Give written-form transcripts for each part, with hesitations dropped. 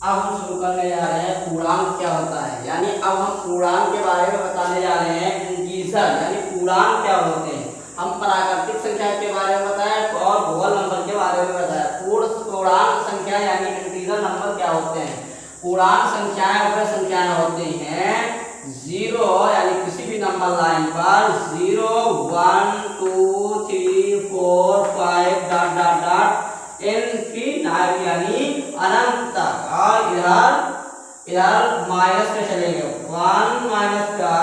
अब हम शुरू करने जा रहे हैं पूर्णांक क्या होता है, यानी अब हम पूर्णांक के बारे में बताने जा रहे हैं। इंटीजर यानी पूर्णांक क्या होते हैं। हम प्राकृतिक संख्या के बारे में बताया और होल नंबर के बारे में बताया। पूर्णांक संख्या यानी इंटीजर नंबर क्या होते हैं। पूर्णांक संख्याएं वह संख्याएं होती हैं जीरो यानी किसी भी नंबर लाइन पर 0 1 2 3 4 5 डॉट डॉट डॉट इनफिनाइट यानी अनंत तक। और इधर माइनस में चलेंगे 1 माइनस का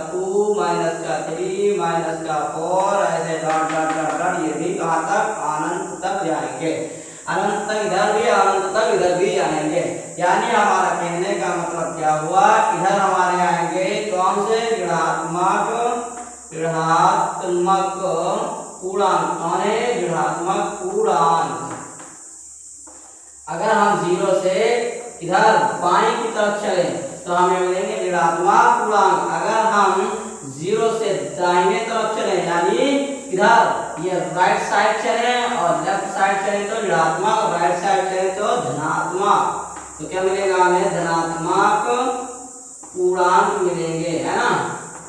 2 माइनस का 3 माइनस का 4 ऐसे डॉट डॉट डॉट डॉट ये भी कहाँ तक अनंत तक जाएंगे। अनंत तक इधर भी अनंत तक इधर भी आएंगे। यानी हमारा कहने का मतलब क्या हुआ, इधर हमारे आएंगे कौन से ऋणात्मक पूर्णांक। कौन है ऋणात्मक पूर्णांक। अगर हम 0 से इधर बाईं की तरफ चले तो हमें मिलेंगे ऋणात्मक पूर्णांक। अगर हम 0 से दाहिने तरफ चले यानी इधर ये राइट साइड चले और लेफ्ट साइड चले तो ऋणात्मक, और राइट साइड चले तो धनात्मक। तो क्या मिलेगा हमें धनात्मक पूर्णांक मिलेंगे, है ना,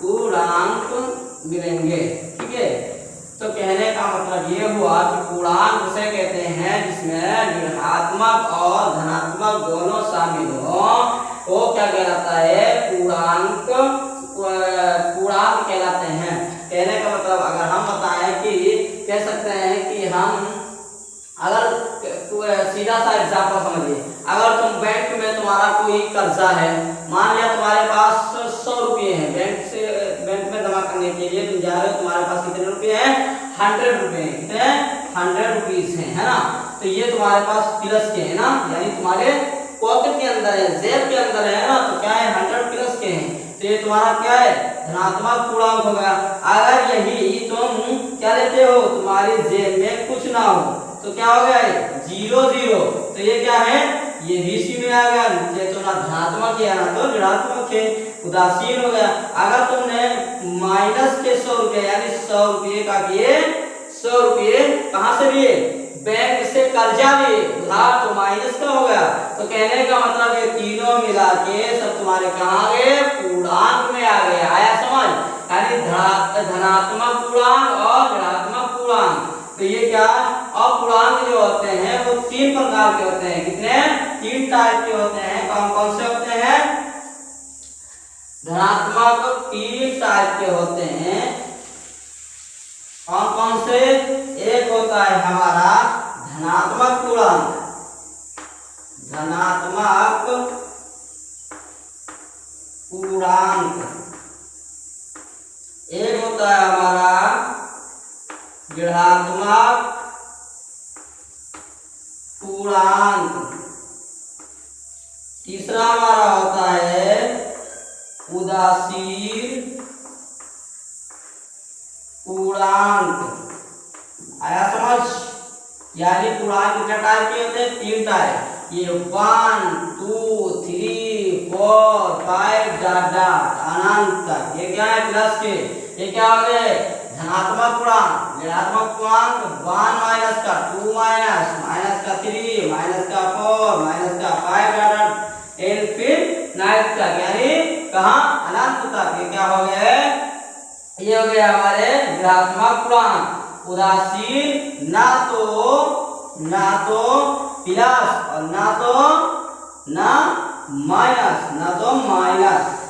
पूर्णांक मिलेंगे। ठीक है, तो कहने का मतलब ये हुआ कि पूर्णांक उसे कहते हैं जिसमें ऋणात्मक और धनात्मक दोनों शामिल हो, वो क्या कहलाता है, पूर्णांक कहलाते हैं। कहने का मतलब अगर हम बताएं कि कह सकते हैं कि हम अगर सीधा सा एग्जाम्पल समझिए, अगर तुम बैंक में तुम्हारा कोई कर्जा है, मान लिया तुम्हारे पास 100 रुपये हैं, बैंक में जमा करने के लिए तुम जा रहे हो, तुम्हारे पास कितने रुपये हैं, 100 रुपये हैं। कितने 100 रुपीज हैं, है ना। तो ये तुम्हारे पास प्लस के है ना, यानी तुम्हारे पॉकेट के अंदर है, जेब के अंदर है ना, तो क्या है 100 प्लस के हैं, तो ये तुम्हारा क्या है धनात्मक पूर्णांक होगा। अगर यही तुम क्या लेते हो, तुम्हारी जेब में कुछ ना हो तो क्या हो गया है 0 0, तो ये क्या है, ये भी इसी में आ गया, ये तो ना धनात्मक है ना तो ऋणात्मक है, उदासीन हो गया। अगर तुमने माइनस के 100 रुपये यानी 100 रुपये का किए, 100 रुपये कहाँ से लिए, बैंक से कर्जा लिए, उधार, तो माइनस का हो गया। तो कहने का मतलब ये तीनों मिला के सब तुम्हारे कहाँ गए, पूर्णांक में आ गए। आया समझ, यानी धनात्मक पूर्णांक और ऋणात्मक पूर्णांक। तो ये क्या, अपूर्णांक जो होते हैं वो 3 प्रकार के होते हैं। कितने, 3 टाइप के होते हैं। कौन कौन से होते हैं, धनात्मक 3 टाइप के होते हैं। कौन कौन से, एक होता है हमारा धनात्मक पूर्णांक, धनात्मक पूर्णांक। एक होता है हमारा ऋणात्मक पूर्णांक। तीसरा हमारा होता है उदासीन पूर्णांक। आया समझ, यानी पूर्णांक कितने टाइप के होते हैं, 3 टाइप। ये 1 2 3 4 5 डॉट डॉट अनंत तक, ये क्या है प्लस के, ये क्या हो गए धनात्मक पूर्णांक। ऋणात्मक पूर्णांक 1 माइनस का 2 माइनस का 3 माइनस का 4 माइनस का 5 डॉट डॉट इनफिनाइट तक, यानी कहाँ अनंत तक। ये क्या हो गया, ये हो गया हमारे ऋणात्मक पूर्णांक। उदासीन ना तो प्लस और ना माइनस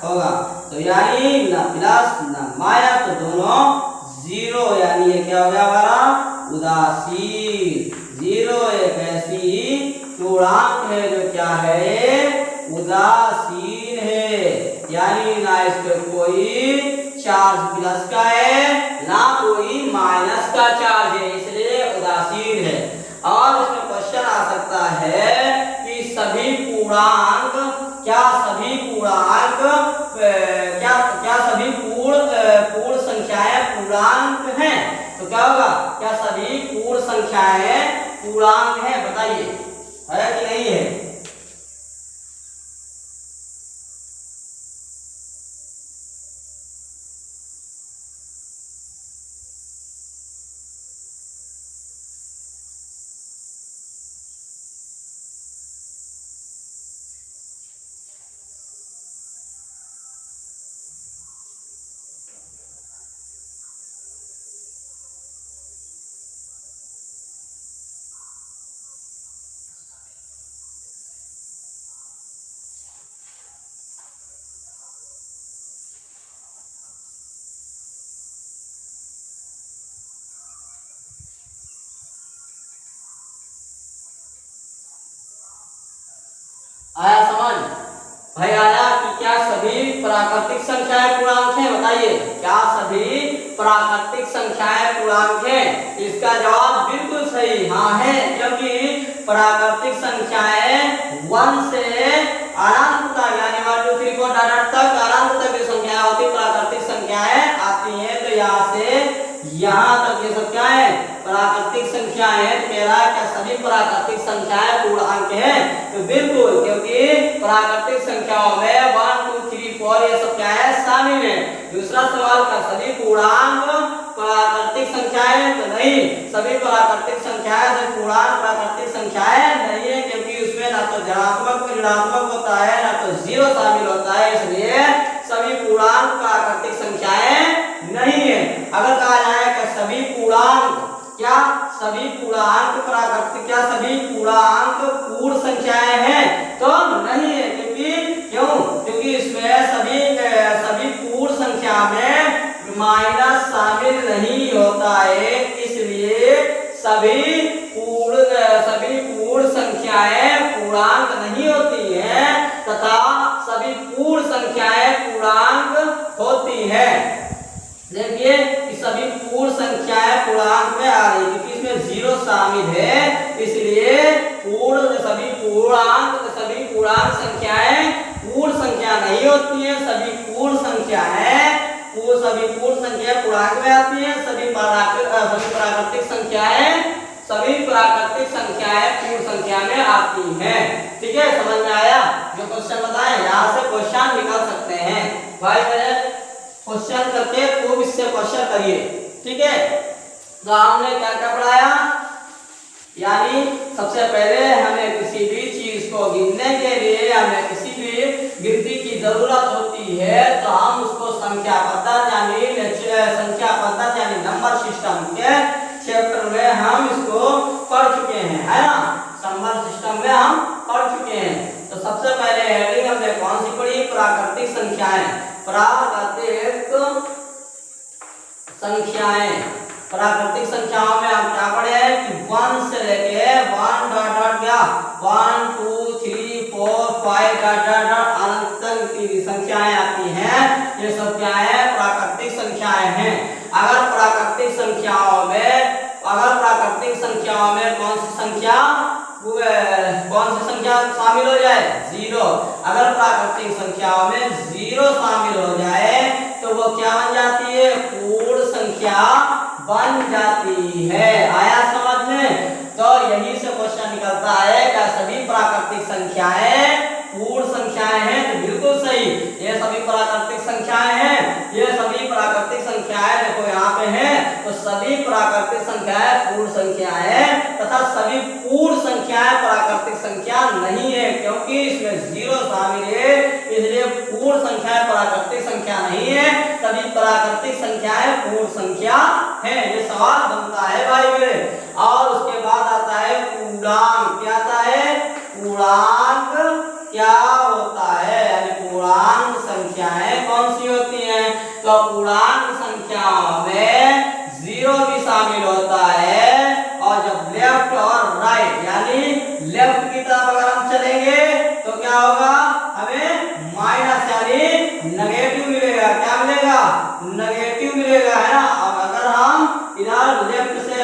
होगा, तो यानी ना प्लस ना माइनस, तो दोनों 0, यानी ये क्या हो गया हमारा उदासीन। 0 एक ऐसी पूर्णांक है जो क्या है, उदासीन है, यानी ना इस पे कोई चार्ज प्लस का है ना कोई माइनस का चार्ज है, इसलिए उदासीन है। और इसमें क्वेश्चन आ सकता है कि सभी पूर्णांक क्या सभी पूर्ण संख्याएं पूर्णांक हैं, तो क्या होगा, क्या सभी पूर्ण संख्याएं पूर्णांक हैं, बताइए है कि नहीं है। आया समझ भाई? आया कि क्या सभी प्राकृतिक संख्याएं पूर्णांक हैं? बताइए, क्या सभी प्राकृतिक संख्याएं पूर्णांक हैं? इसका जवाब बिल्कुल सही हाँ है, क्योंकि प्राकृतिक संख्याएं 1 से अनंत तक यानी 1 2 3 4 तक अनंत तक की संख्याएं होती प्राकृतिक संख्याएं आती हैं। तो यहाँ से यहाँ तक ये सब क्या है? प्राकृतिक संख्याएं हैं। तो कह रहा है क्या सभी प्राकृतिक संख्याएं पूर्णांक हैं? तो बिल्कुल, क्योंकि प्राकृतिक संख्याओं में 1 2 3 4 ये सब क्या है? शामिल है। दूसरा सवाल, क्या सभी पूर्णांक प्राकृतिक संख्याएं? तो नहीं, सभी प्राकृतिक संख्याएं सभी पूर्णांक प्राकृतिक संख्याएं नहीं है, क्योंकि उसमें ना तो धनात्मक ऋणात्मक होता है, ना तो जीरो शामिल होता है, इसलिए सभी पूर्णांक प्राकृतिक संख्याएं नहीं है। अगर कहा जाए कि सभी पूर्णांक, क्या सभी पूर्णांक प्राकृतिक, क्या सभी पूर्णांक पूर्ण संख्याएं हैं? तो नहीं है, क्योंकि इसमें सभी पूर्ण संख्या में माइनस शामिल नहीं होता है, इसलिए सभी पूर्ण संख्याएं पूर्णांक नहीं होती हैं तथा सभी पूर्ण संख्याएं पूर्णांक होती हैं। देखिए कि सभी पूर्ण संख्याएं पूर्णांक में आ रही, क्योंकि इसमें जीरो शामिल है, इसलिए सभी पूर्णांक संख्याएं पूर्ण संख्या नहीं होती है। सभी पूर्ण संख्याएं पूर्णांक में आती हैं। सभी प्राकृतिक संख्याएं पूर्ण संख्या में आती हैं। ठीक है, समझ में आया? जो क्वेश्चन बताए यहाँ से क्वेश्चन निकल सकते हैं भाई। मेरे क्वेश्चन करके खूब इससे क्वेश्चन करिए। ठीक है, तो हमने क्या क्या पढ़ाया? यानी सबसे पहले हमें किसी भी चीज को गिनने के लिए हमें किसी भी गिनती की जरूरत होती है, तो हम उसको संख्या पद्धति यानी नंबर सिस्टम के चैप्टर में हम इसको पढ़ चुके हैं, है ना? नंबर सिस्टम में हम पढ़ चुके हैं। तो सबसे पहले हेडिंग हमने कौन सी पढ़ी? प्राकृतिक संख्याएं। प्राकृतिक संख्याओं में हम क्या पढ़े हैं कि 1 से लेके 1 डॉट डॉट क्या 1 2 3 4 5 डॉट डॉट डॉट अनंत तक की संख्याएं आती हैं। ये सब क्या है? प्राकृतिक संख्याएं हैं। अगर प्राकृतिक संख्याओं में कौन सी संख्या शामिल हो जाए? जीरो। अगर प्राकृतिक संख्याओं में जीरो शामिल हो जाए तो वो क्या बन जाती है? पूर्ण संख्या बन जाती है। आया समझ में? तो यही से क्वेश्चन निकलता है क्या सभी प्राकृतिक संख्याएं पूर्ण संख्याएं हैं? तो बिल्कुल सही, ये सभी प्राकृतिक संख्याएं हैं। ये सभी प्राकृतिक संख्याएं देखो यहाँ पे हैं, तो सभी प्राकृतिक संख्याएं पूर्ण संख्याएं तथा सभी पूर्ण संख्याएं प्राकृतिक संख्या नहीं है, क्योंकि इसमें जीरो शामिल है, इसलिए पूर्ण संख्याएं प्राकृतिक संख्या नहीं है। सभी प्राकृतिक संख्याएं पूर्ण संख्या है। ये सवाल बनता है भाई मेरे। और उसके बाद आता है पूर्णांक। क्या आता है? पूर्णांक क्या होता है? यानी पूर्णांक संख्याएं कौन सी होती हैं? तो पूर्णांक संख्याओं में जीरो भी शामिल होता है, और जब लेफ्ट और राइट यानी लेफ्ट की तरफ अगर हम चलेंगे तो क्या होगा? हमें माइनस यानी नेगेटिव मिलेगा। क्या मिलेगा? नेगेटिव मिलेगा, है ना? अब अगर हम इधर लेफ्ट से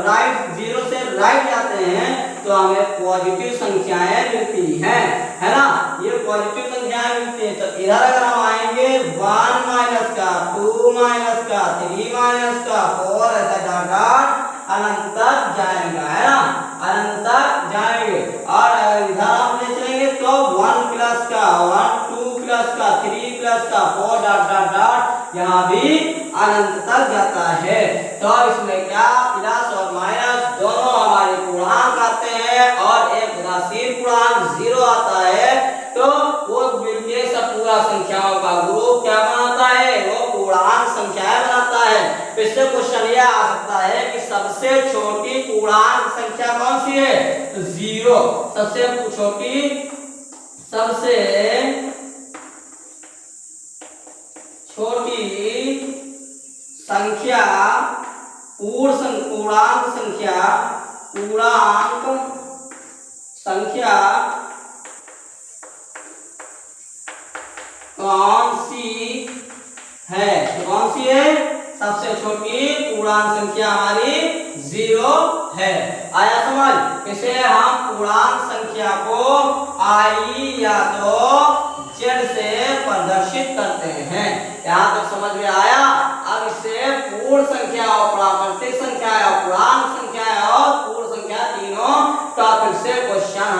राइट, जीरो से राइट जाते हैं तो हमें पॉजिटिव संख्याएं मिलती हैं, है ना? ये पॉजिटिव संख्याएं मिलती हैं। तो इधर अगर हम आएंगे 1 माइनस का 2 माइनस का 3 माइनस का 4 ऐसा डॉट डॉट अनंत तक जाएगा, है ना? अनंत तक जाएंगे। और इधर हम ले चलेंगे तो 1 प्लस का 1 2 प्लस का 3 प्लस का 4 डॉट डॉट डॉट यहाँ भी अनंत तक जाता है। तो इसमें क्या प्लस और माइनस दोनों हमारे पूर्णांक आते हैं, और एक उदासीन पूर्णांक जीरो आता है। तो वो मिलके सब पूरा संख्याओं का ग्रुप क्या बनाता है? वो पूर्णांक संख्याएं बनाता है। पिछले क्वेश्चन ये आ सकता है कि सबसे छोटी पूर्णांक संख्या कौन सी है? तो जीरो। सबसे छोटी संख्या पूर्णांक संख्या सी है? सबसे छोटी पूर्णांक संख्या हमारी 0 है। आया समझ? इसे हम पूर्णांक संख्या को i या तो z से प्रदर्शित करते हैं। यहाँ तक समझ में आया? अब इससे पूर्ण संख्या और प्राकृतिक संख्या और पूर्णांक संख्या और पूर्ण संख्या तीनों टॉपिक से क्वेश्चन